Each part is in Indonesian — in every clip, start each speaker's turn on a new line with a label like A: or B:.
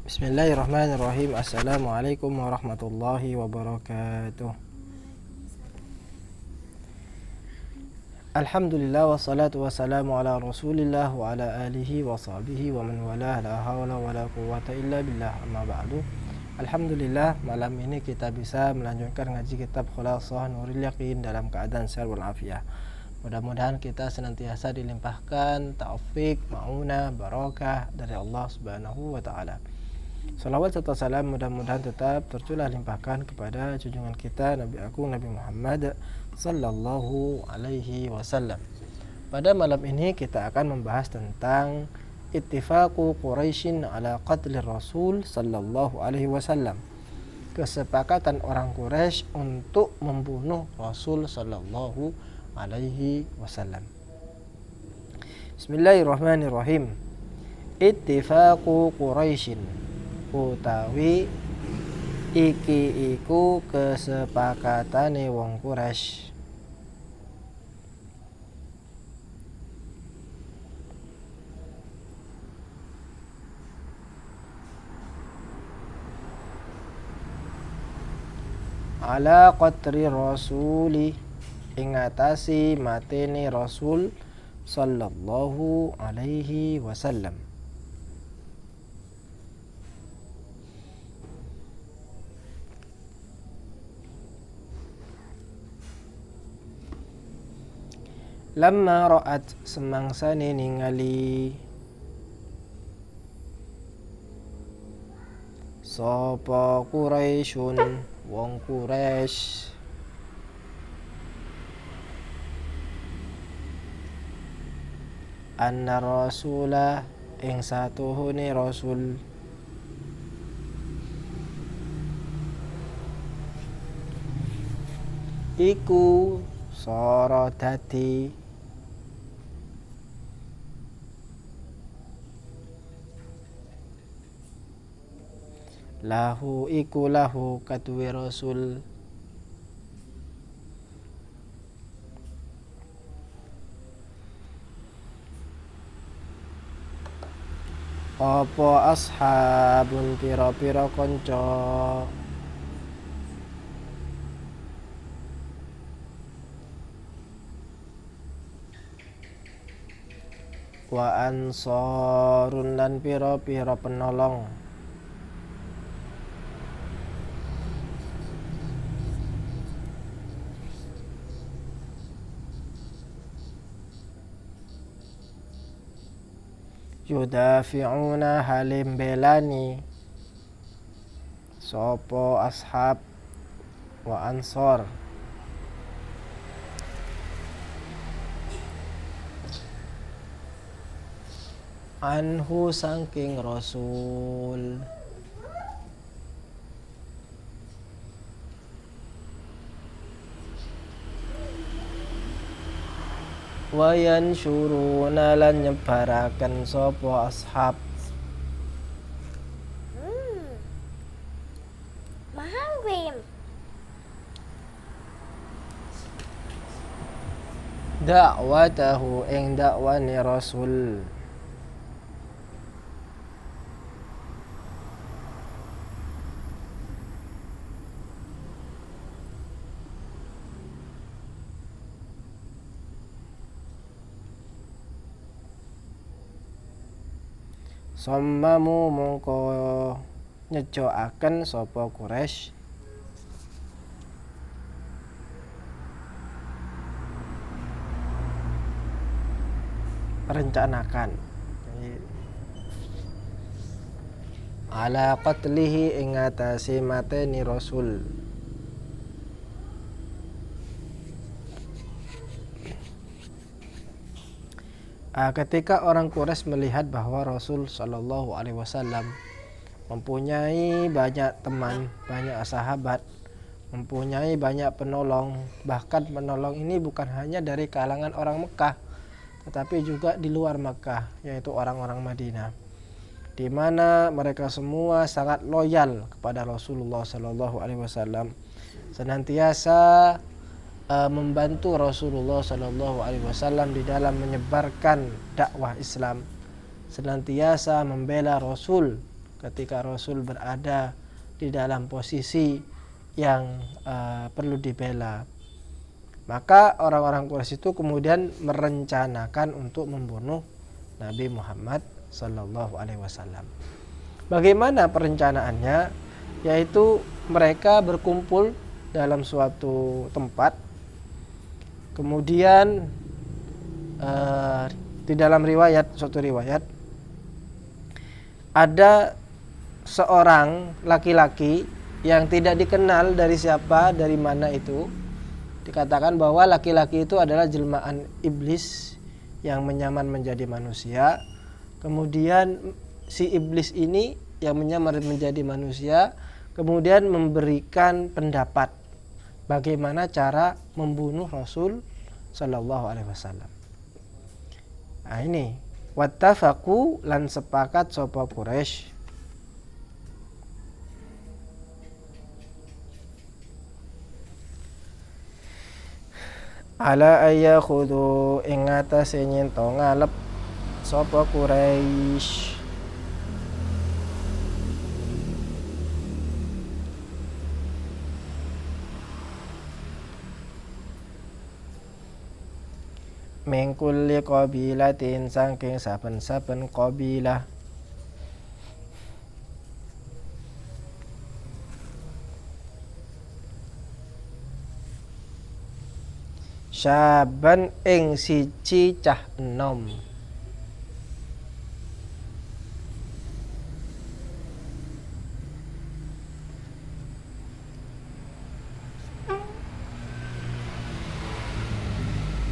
A: Bismillahirrahmanirrahim. Assalamualaikum warahmatullahi wabarakatuh. Alhamdulillah wassalatu wassalamu ala rasulillah wa ala alihi wa sahbihi wa man wala la hawla wa la quwwata illa billah, amma ba'du. Alhamdulillah, malam ini kita bisa melanjutkan ngaji kitab Khulasah Nuril Yaqin dalam keadaan sehat walafiat. Mudah-mudahan kita senantiasa dilimpahkan taufik, maunah, barakah dari Allah Subhanahu wa taala. Salawat serta salam mudah-mudahan tetap tercurah limpahkan kepada junjungan kita Nabi Agung Nabi Muhammad sallallahu alaihi wasallam. Pada malam ini kita akan membahas tentang ittifaqu Quraisyin ala qatli Rasul sallallahu alaihi wasallam. Kesepakatan orang Quraisy untuk membunuh Rasul sallallahu alaihi wasallam. Bismillahirrahmanirrahim. Ittifaqu Quraisyin utawi iki iku kesepakatane wong Quraisy. Ala qatri rasuli ing atasi mateni Rasul sallallahu alaihi wasallam. Lamma ra'at semangsane ningali sapa Quraisyun wong Quraisy anna rasulah ing satuhune Rasul iku sara dadi lahu iku lahu kaduwe Rasul apa ashabun pira-pira kanca wa ansarun lan pira-pira penolong yudafi'una halim belani sopo ashab wa ansor anhu sangking Rasul wayan syuruna lan nyebaraken sapa ashab
B: Mahangwim
A: dakwatahu ing dakwani Rasul sammamu mongko nyejoaken sapa Quraisy rencanakan ala qatlihi ing atase mateni Rasul. Ketika orang Quraisy melihat bahwa Rasul Shallallahu Alaihi Wasallam mempunyai banyak teman, banyak sahabat, mempunyai banyak penolong, bahkan penolong ini bukan hanya dari kalangan orang Mekah, tetapi juga di luar Mekah, yaitu orang-orang Madinah, di mana mereka semua sangat loyal kepada Rasulullah Shallallahu Alaihi Wasallam, senantiasa membantu Rasulullah Shallallahu Alaihi Wasallam di dalam menyebarkan dakwah Islam, senantiasa membela Rasul ketika Rasul berada di dalam posisi yang perlu dibela. Maka orang-orang Quraisy itu kemudian merencanakan untuk membunuh Nabi Muhammad sallallahu alaihi wasallam. Bagaimana perencanaannya? Yaitu mereka berkumpul dalam suatu tempat. Kemudian di dalam suatu riwayat ada seorang laki-laki yang tidak dikenal dari siapa, dari mana itu. Dikatakan bahwa laki-laki itu adalah jelmaan iblis yang menyamar menjadi manusia. Kemudian si iblis ini yang menyamar menjadi manusia kemudian memberikan pendapat bagaimana cara membunuh Rasul sallallahu alaihi wasallam. Nah ini wattafaqu lan sepakat sapa Quraisy ala ayakhudhu ing atase nyento ngalep sapa Quraisy min kulli qabilatin saking saben-saben qabilah syaban ing siji cah enom.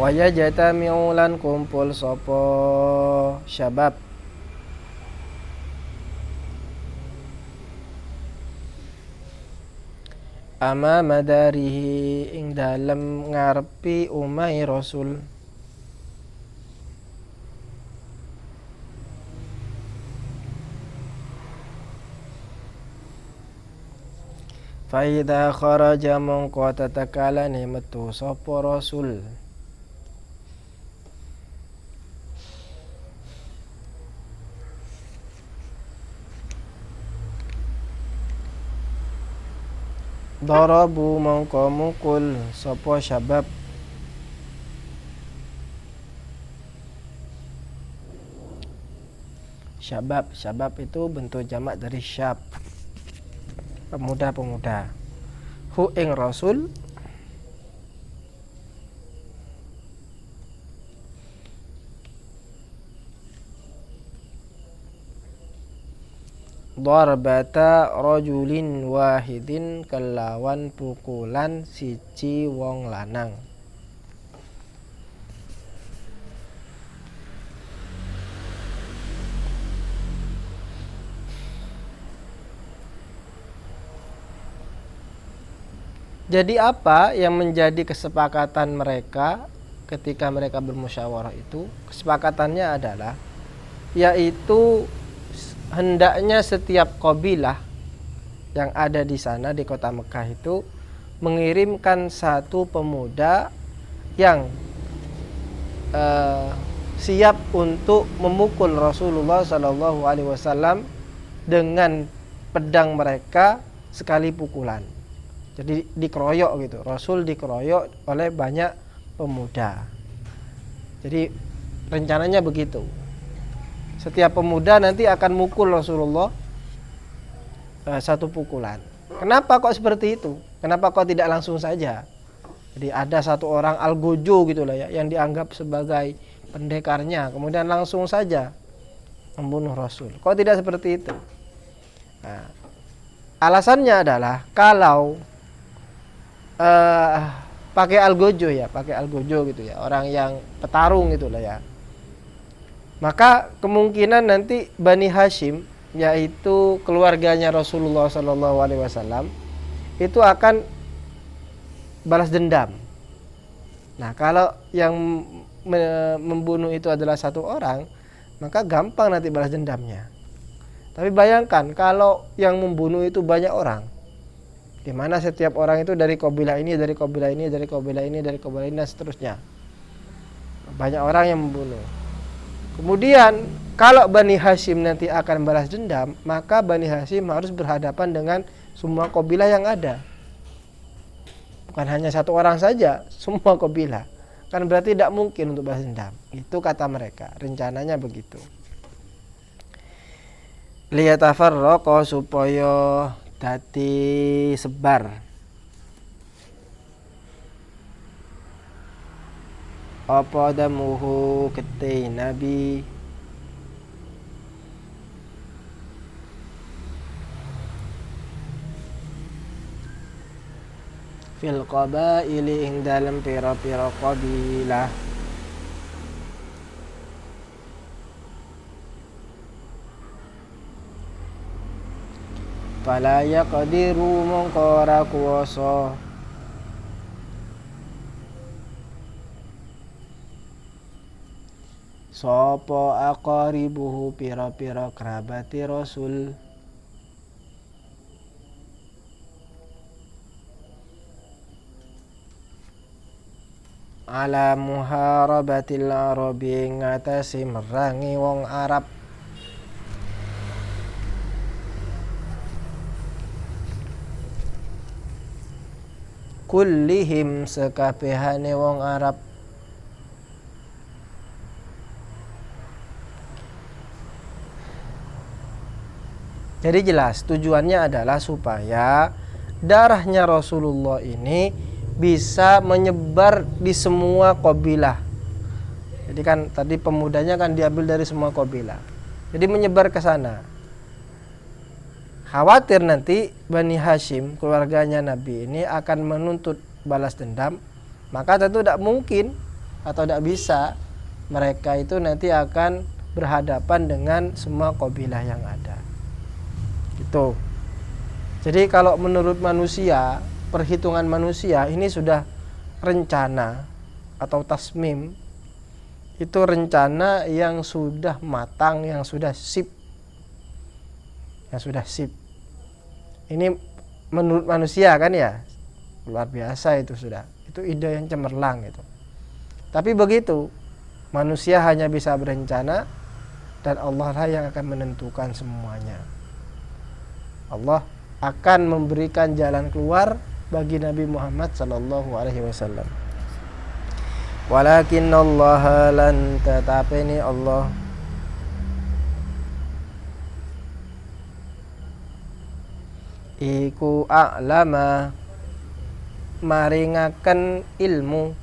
A: Waya jata miulan kumpul sopo syabab ama madarihi ing dalem ngarepi umai Rasul. Fa idza kharaja mongko tatakalane metu sapa Rasul. Darabu mongko mukul sapa syabab syabab itu bentuk jamak dari syab, pemuda-pemuda. Hu ing Rasul darbata rajulin wahidin kelawan pukulan siji wong lanang. Jadi apa yang menjadi kesepakatan mereka ketika mereka bermusyawarah itu? Kesepakatannya adalah yaitu hendaknya setiap kabilah yang ada di sana di kota Mekah itu mengirimkan satu pemuda yang siap untuk memukul Rasulullah SAW dengan pedang mereka sekali pukulan. Jadi dikeroyok gitu. Rasul dikeroyok oleh banyak pemuda. Jadi rencananya begitu. Setiap pemuda nanti akan mukul Rasulullah satu pukulan. Kenapa kok seperti itu? Kenapa kok tidak langsung saja? Jadi ada satu orang algojo gitulah ya, yang dianggap sebagai pendekarnya, kemudian langsung saja membunuh Rasul. Kok tidak seperti itu? Nah, alasannya adalah kalau pakai algojo gitu ya, orang yang petarung gitulah ya. Maka kemungkinan nanti Bani Hashim, yaitu keluarganya Rasulullah SAW, itu akan balas dendam. Nah, kalau yang membunuh itu adalah satu orang, maka gampang nanti balas dendamnya. Tapi bayangkan kalau yang membunuh itu banyak orang, di mana setiap orang itu dari kabilah ini, dari kabilah ini, dari kabilah ini, dari kabilah ini, dan seterusnya. Banyak orang yang membunuh. Kemudian Kalau Bani Hashim nanti akan balas dendam, maka Bani Hashim harus berhadapan dengan semua kabilah yang ada. Bukan hanya satu orang saja, semua kabilah. Kan berarti tidak mungkin untuk balas dendam. Itu kata mereka, rencananya begitu. Liyatafarraqa supaya dadi sebar. Apa damuhu ketei Nabi fil qabaili ing dalam pira-pira qabilah. Fala yaqdiru mongko ora kuwasa sapa aqaribuhu pira-pira kerabati Rasul ala muharabatil arabi ngatasi merangi wong Arab. Kullihim sekabehane wong Arab. Jadi jelas tujuannya adalah supaya darahnya Rasulullah ini bisa menyebar di semua kabilah. Jadi kan tadi pemudanya kan diambil dari semua kabilah. Jadi menyebar ke sana. Khawatir nanti Bani Hashim, keluarganya Nabi ini akan menuntut balas dendam, maka tentu tidak mungkin atau tidak bisa mereka itu nanti akan berhadapan dengan semua kabilah yang ada. Gitu. Jadi kalau menurut manusia, perhitungan manusia ini sudah rencana atau tasmim, itu rencana yang sudah matang, yang sudah sip. Yang sudah sip. Ini menurut manusia kan ya, luar biasa itu sudah. Itu ide yang cemerlang itu. Tapi begitu, manusia hanya bisa berencana dan Allah lah yang akan menentukan semuanya. Allah akan memberikan jalan keluar bagi Nabi Muhammad sallallahu alaihi wasallam. Walakinallaha lan tatapeni Allah iku a'lama maringaken ilmu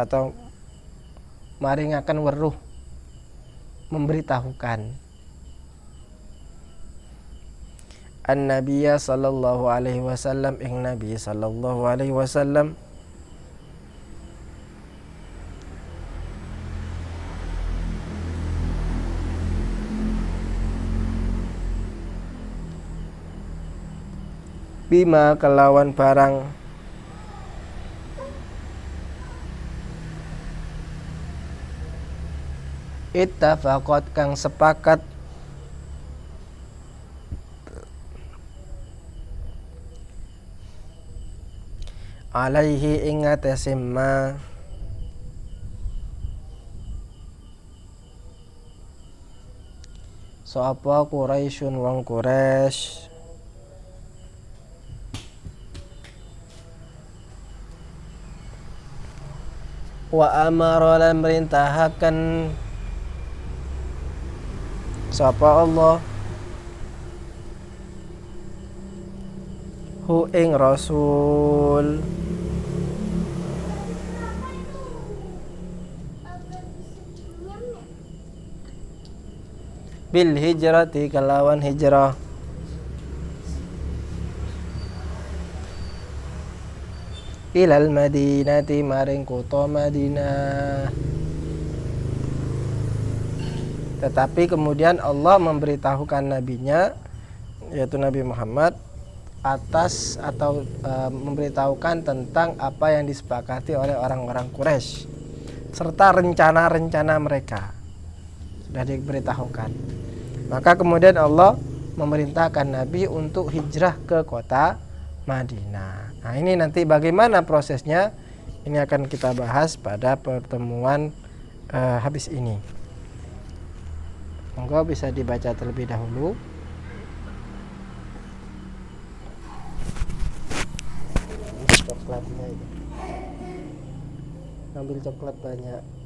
A: atau maringaken weruh, memberitahukan an-nabiyya sallallahu alaihi wasallam ing Nabi sallallahu alaihi wasallam bima kelawan barang ittafaqat kang sepakat alaihi ing atase ma sapa Quraisyun wong Quraisy wa amara lan merintahaken sapa Allah hu ing Rasul bil hijrati kelawan hijrah ilal Madinati maring kota Madinah. Tetapi kemudian Allah memberitahukan nabinya yaitu Nabi Muhammad atas atau memberitahukan tentang apa yang disepakati oleh orang-orang Quraisy serta rencana-rencana mereka sudah diberitahukan. Maka kemudian Allah memerintahkan Nabi untuk hijrah ke kota Madinah. Nah ini nanti bagaimana prosesnya, ini akan kita bahas pada pertemuan habis ini. Monggo bisa dibaca terlebih dahulu. Coklatnya itu, ambil coklat banyak.